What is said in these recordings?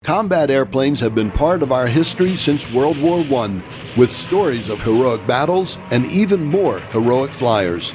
Combat airplanes have been part of our history since World War I, with stories of heroic battles and even more heroic flyers.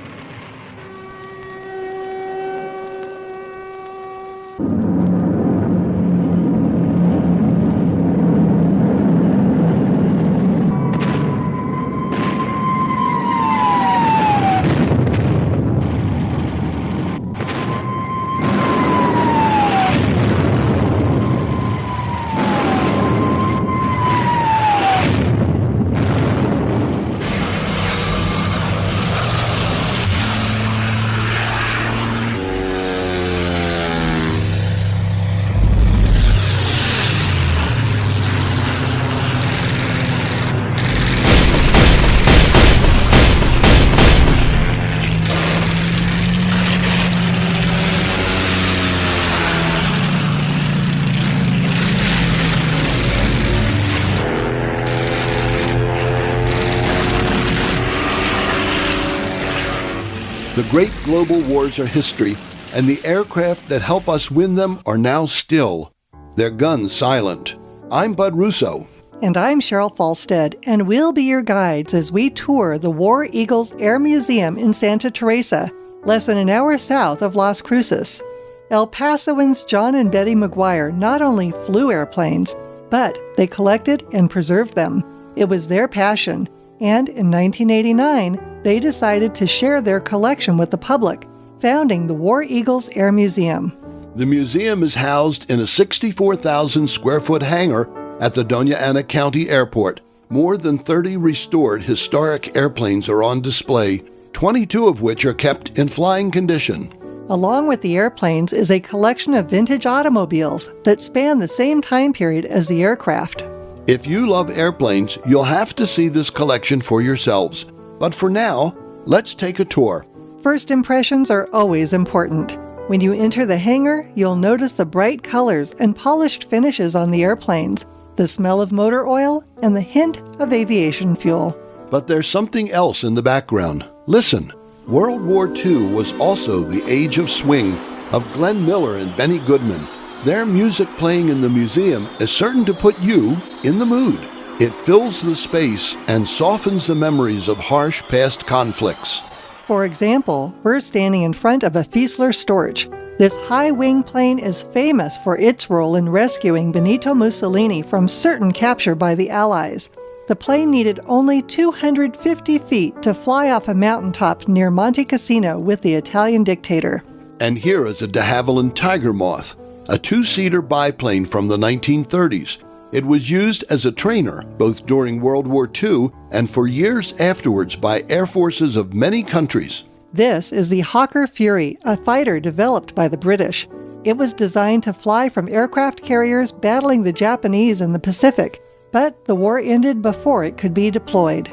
The great global wars are history, and the aircraft that help us win them are now still, their guns silent. I'm Bud Russo. And I'm Cheryl Falstead, and we'll be your guides as we tour the War Eagles Air Museum in Santa Teresa, less than an hour south of Las Cruces. El Pasoans John and Betty McGuire not only flew airplanes, but they collected and preserved them. It was their passion, and in 1989, they decided to share their collection with the public, founding the War Eagles Air Museum. The museum is housed in a 64,000 square foot hangar at the Doña Ana County Airport. More than 30 restored historic airplanes are on display, 22 of which are kept in flying condition. Along with the airplanes is a collection of vintage automobiles that span the same time period as the aircraft. If you love airplanes, you'll have to see this collection for yourselves. But for now, let's take a tour. First impressions are always important. When you enter the hangar, you'll notice the bright colors and polished finishes on the airplanes, the smell of motor oil, and the hint of aviation fuel. But there's something else in the background. Listen, World War II was also the age of swing, of Glenn Miller and Benny Goodman. Their music playing in the museum is certain to put you in the mood. It fills the space and softens the memories of harsh past conflicts. For example, we're standing in front of a Fieseler Storch. This high-wing plane is famous for its role in rescuing Benito Mussolini from certain capture by the Allies. The plane needed only 250 feet to fly off a mountaintop near Monte Cassino with the Italian dictator. And here is a de Havilland Tiger Moth, a two-seater biplane from the 1930s. It was used as a trainer both during World War II and for years afterwards by air forces of many countries. This is the Hawker Fury, a fighter developed by the British. It was designed to fly from aircraft carriers battling the Japanese in the Pacific, but the war ended before it could be deployed.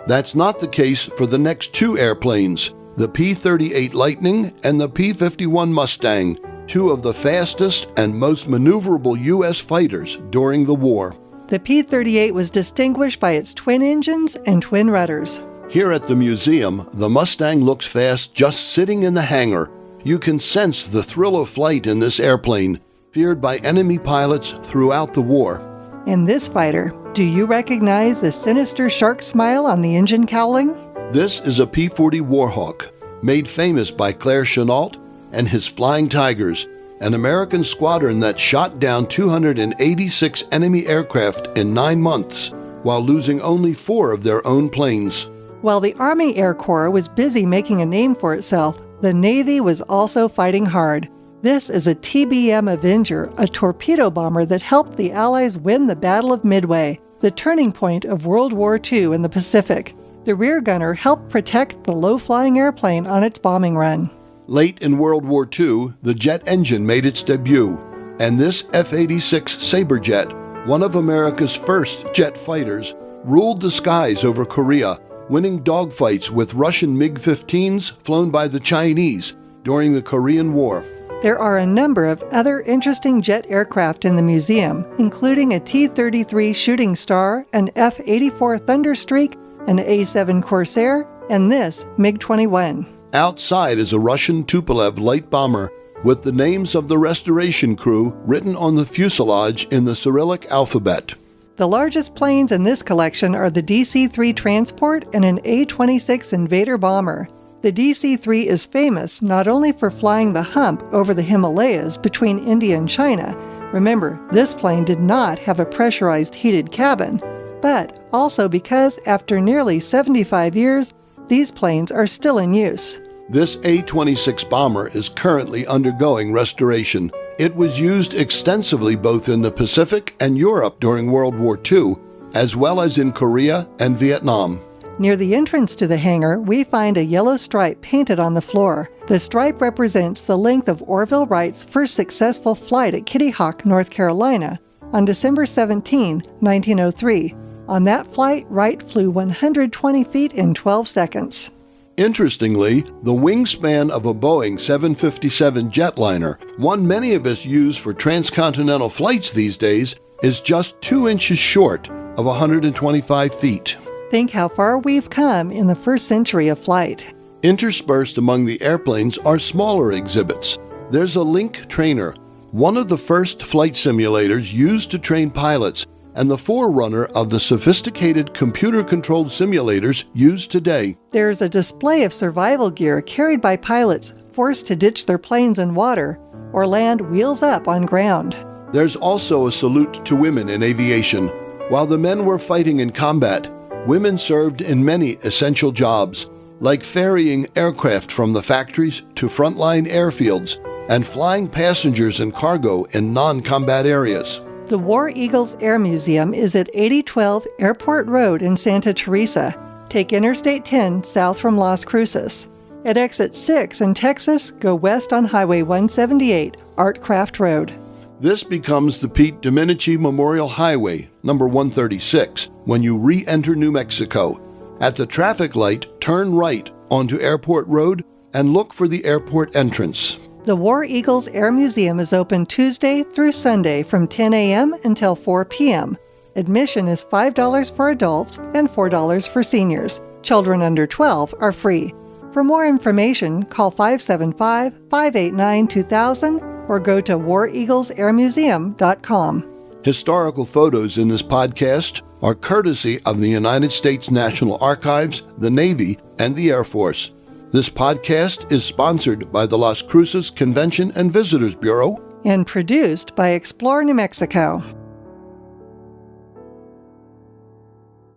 That's not the case for the next two airplanes, the P-38 Lightning and the P-51 Mustang, two of the fastest and most maneuverable U.S. fighters during the war. The P-38 was distinguished by its twin engines and twin rudders. Here at the museum, the Mustang looks fast just sitting in the hangar. You can sense the thrill of flight in this airplane, feared by enemy pilots throughout the war. In this fighter, do you recognize the sinister shark smile on the engine cowling? This is a P-40 Warhawk, made famous by Claire Chennault and his Flying Tigers, an American squadron that shot down 286 enemy aircraft in 9 months, while losing only 4 of their own planes. While the Army Air Corps was busy making a name for itself, the Navy was also fighting hard. This is a TBM Avenger, a torpedo bomber that helped the Allies win the Battle of Midway, the turning point of World War II in the Pacific. The rear gunner helped protect the low-flying airplane on its bombing run. Late in World War II, the jet engine made its debut, and this F-86 Saberjet, one of America's first jet fighters, ruled the skies over Korea, winning dogfights with Russian MiG-15s flown by the Chinese during the Korean War. There are a number of other interesting jet aircraft in the museum, including a T-33 Shooting Star, an F-84 Thunderstreak, an A-7 Corsair, and this MiG-21. Outside is a Russian Tupolev light bomber with the names of the restoration crew written on the fuselage in the Cyrillic alphabet. The largest planes in this collection are the DC-3 Transport and an A-26 Invader bomber. The DC-3 is famous not only for flying the hump over the Himalayas between India and China. Remember, this plane did not have a pressurized heated cabin, but also because after nearly 75 years, these planes are still in use. This A-26 bomber is currently undergoing restoration. It was used extensively both in the Pacific and Europe during World War II, as well as in Korea and Vietnam. Near the entrance to the hangar, we find a yellow stripe painted on the floor. The stripe represents the length of Orville Wright's first successful flight at Kitty Hawk, North Carolina, on December 17, 1903. On that flight, Wright flew 120 feet in 12 seconds. Interestingly, the wingspan of a Boeing 757 jetliner, one many of us use for transcontinental flights these days, is just 2 inches short of 125 feet. Think how far we've come in the first century of flight. Interspersed among the airplanes are smaller exhibits. There's a Link Trainer, one of the first flight simulators used to train pilots, and the forerunner of the sophisticated computer-controlled simulators used today. There's a display of survival gear carried by pilots forced to ditch their planes in water or land wheels up on ground. There's also a salute to women in aviation. While the men were fighting in combat, women served in many essential jobs, like ferrying aircraft from the factories to frontline airfields and flying passengers and cargo in non-combat areas. The War Eagles Air Museum is at 8012 Airport Road in Santa Teresa. Take Interstate 10 south from Las Cruces. At exit 6 in Texas, go west on Highway 178, Artcraft Road. This becomes the Pete Domenici Memorial Highway, number 136, when you re-enter New Mexico. At the traffic light, turn right onto Airport Road and look for the airport entrance. The War Eagles Air Museum is open Tuesday through Sunday from 10 a.m. until 4 p.m. Admission is $5 for adults and $4 for seniors. Children under 12 are free. For more information, call 575-589-2000 or go to wareaglesairmuseum.com. Historical photos in this podcast are courtesy of the United States National Archives, the Navy, and the Air Force. This podcast is sponsored by the Las Cruces Convention and Visitors Bureau and produced by Explore New Mexico.